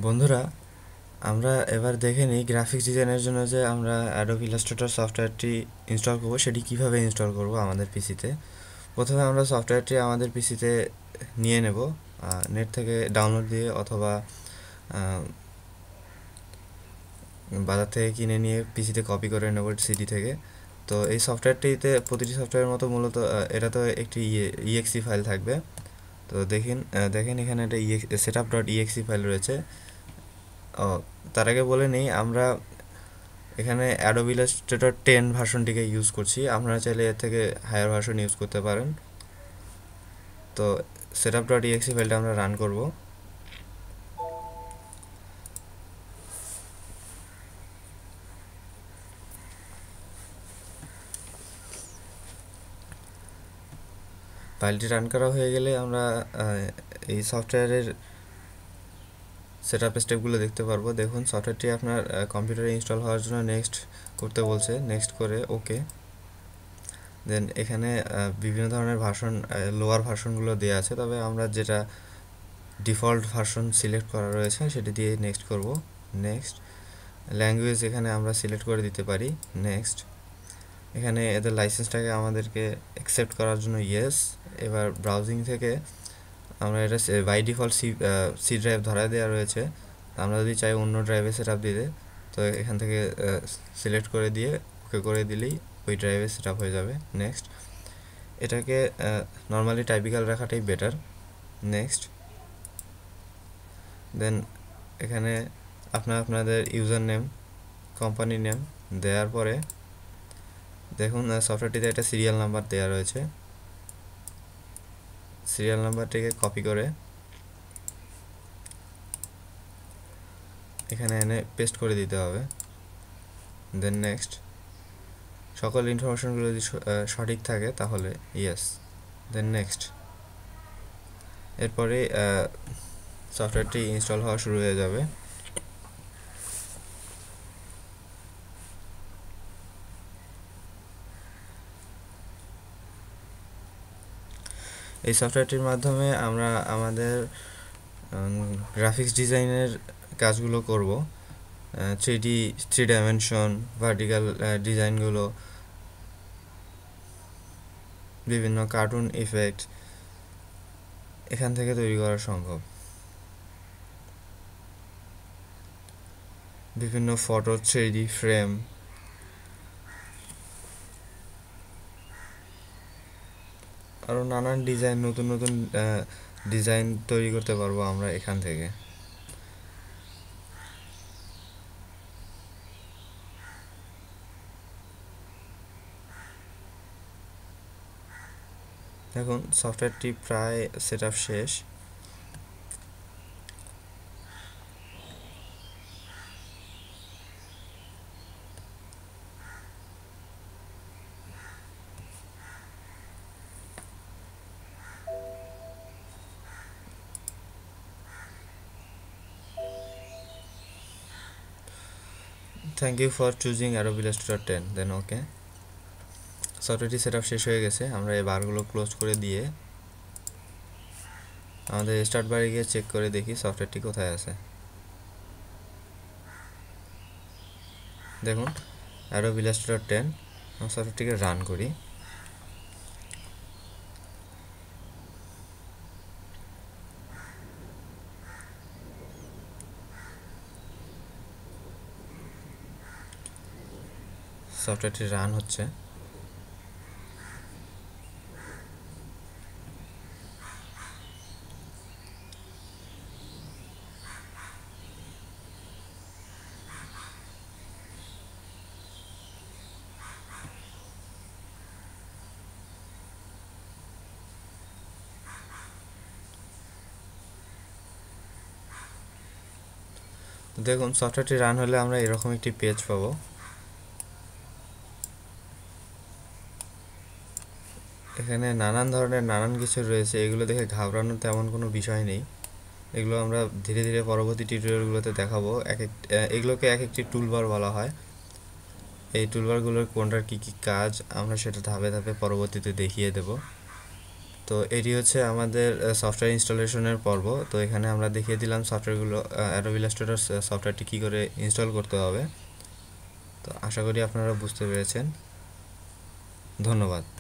বন্ধুরা, আমরা এবার দেখে নিই গ্রাফিক্স ডিজাইনের জন্য যে আমরা অ্যাডোব ইলাস্ট্রেটর সফটওয়্যারটি ইনস্টল করব সেটি কিভাবে ইনস্টল করব আমাদের পিসিতে। প্রথমে আমরা সফটওয়্যারটি আমাদের পিসিতে নিয়ে নেব, নেট থেকে ডাউনলোড দিয়ে অথবা বাজার থেকে কিনে নিয়ে পিসিতে কপি করে নেব সিডি থেকে। তো এই সফটওয়্যারটিতে প্রতিটি সফটওয়্যারের মতো মূলত এটা তো একটি ইএক্সি ফাইল থাকবে। তো দেখেন এখানে একটা সেটআপ ডট ইএক্সি ফাইল রয়েছে। ও, তার আগে বলে নিই, আমরা এখানে অ্যাডোব ইলাস্ট্রেটর 10 ভার্সনটিকে ইউজ করছি। আপনারা চাইলে এর থেকে হায়ার ভার্সন ইউজ করতে পারেন। তো সেটআপ ডট ইএক্সি ফাইলটা আমরা রান করব। ফাইলটি রান করা হয়ে গেলে আমরা এই সফটওয়্যারের সেটআপ স্টেপগুলো দেখতে পারবো। দেখুন, সফটওয়্যারটি আপনার কম্পিউটারে ইনস্টল হওয়ার জন্য নেক্সট করতে বলছে। নেক্সট করে ওকে। দেন এখানে বিভিন্ন ধরনের ভার্সন, লোয়ার ভার্সনগুলো দেওয়া আছে, তবে আমরা যেটা ডিফল্ট ভার্সন সিলেক্ট করা রয়েছে সেটি দিয়ে নেক্সট করব। নেক্সট। ল্যাঙ্গুয়েজ এখানে আমরা সিলেক্ট করে দিতে পারি। নেক্সট। এখানে এদের লাইসেন্সটাকে আমাদেরকে অ্যাকসেপ্ট করার জন্য ইয়েস। এবার ব্রাউজিং থেকে আমরা এটা বাই ডিফল্ট সি ড্রাইভ ধরায় দেওয়া রয়েছে। আমরা যদি চাই অন্য ড্রাইভে সেট আপ দিতে, তো এখান থেকে সিলেক্ট করে দিয়ে ওকে করে দিলেই ওই ড্রাইভে সেট আপ হয়ে যাবে। নেক্সট। এটাকে নর্মালি টাইপিক্যাল রাখাটাই বেটার। নেক্সট। দেন এখানে আপনাদের ইউজার নেম, কোম্পানি নেম দেওয়ার পরে দেখুন সফটওয়্যারটিতে একটা সিরিয়াল নাম্বার দেওয়া রয়েছে। সিরিয়াল নাম্বারটিকে কপি করে এখানে এনে পেস্ট করে দিতে হবে। Then next. সকল ইনফরমেশনগুলো যদি সঠিক থাকে তাহলে ইয়েস। দেন নেক্সট। এরপরে সফটওয়্যারটি ইনস্টল হওয়া শুরু হয়ে যাবে। এই সফটওয়্যারটির মাধ্যমে আমরা আমাদের গ্রাফিক্স ডিজাইনের কাজগুলো করব। থ্রি ডাইমেনশন, ভার্টিক্যাল ডিজাইনগুলো, বিভিন্ন কার্টুন ইফেক্ট এখান থেকে তৈরি করা সম্ভব। বিভিন্ন ফটো, 3D ফ্রেম, আরও নানান ডিজাইন, নতুন নতুন ডিজাইন তৈরি করতে পারবো আমরা এখান থেকে। দেখুন, সফটওয়্যারটি প্রায় সেট আপ শেষ। Thank you for choosing Adobe Illustrator 10। Then okay. সফটওয়্যারটি সেট আপ শেষ হয়ে গেছে। আমরা এই বারগুলো ক্লোজ করে দিয়ে আমাদের স্টার্ট বারে গিয়ে চেক করে দেখি সফটওয়্যারটি কোথায় আছে। দেখুন, অ্যাডোব ইলাস্ট্রেটর 10। সফটওয়্যারটিকে রান করি। সফটওয়্যারটি রান হচ্ছে। দেখুন, সফটওয়্যারটি রান হলে আমরা এরকম একটি পেজ পাবো। এখানে নানান ধরনের নানান কিছু রয়েছে, এগুলো দেখে ঘাবড়ানোর তেমন কোনো বিষয় নেই। এগুলো আমরা ধীরে ধীরে পরবর্তী টিউটোরিয়ালগুলোতে দেখাবো। এগুলোকে এক একটি টুলবার বলা হয়। এই টুলবারগুলোর কোনটার কী কী কাজ আমরা সেটা ধাপে ধাপে পরবর্তীতে দেখিয়ে দেব। তো এটি হচ্ছে আমাদের সফটওয়্যার ইনস্টলেশনের পর্ব। তো এখানে আমরা দেখিয়ে দিলাম সফটওয়্যারগুলো, অ্যাডোব ইলাস্ট্রেটর সফটওয়্যারটি কী করে ইনস্টল করতে হবে। তো আশা করি আপনারা বুঝতে পেরেছেন। ধন্যবাদ।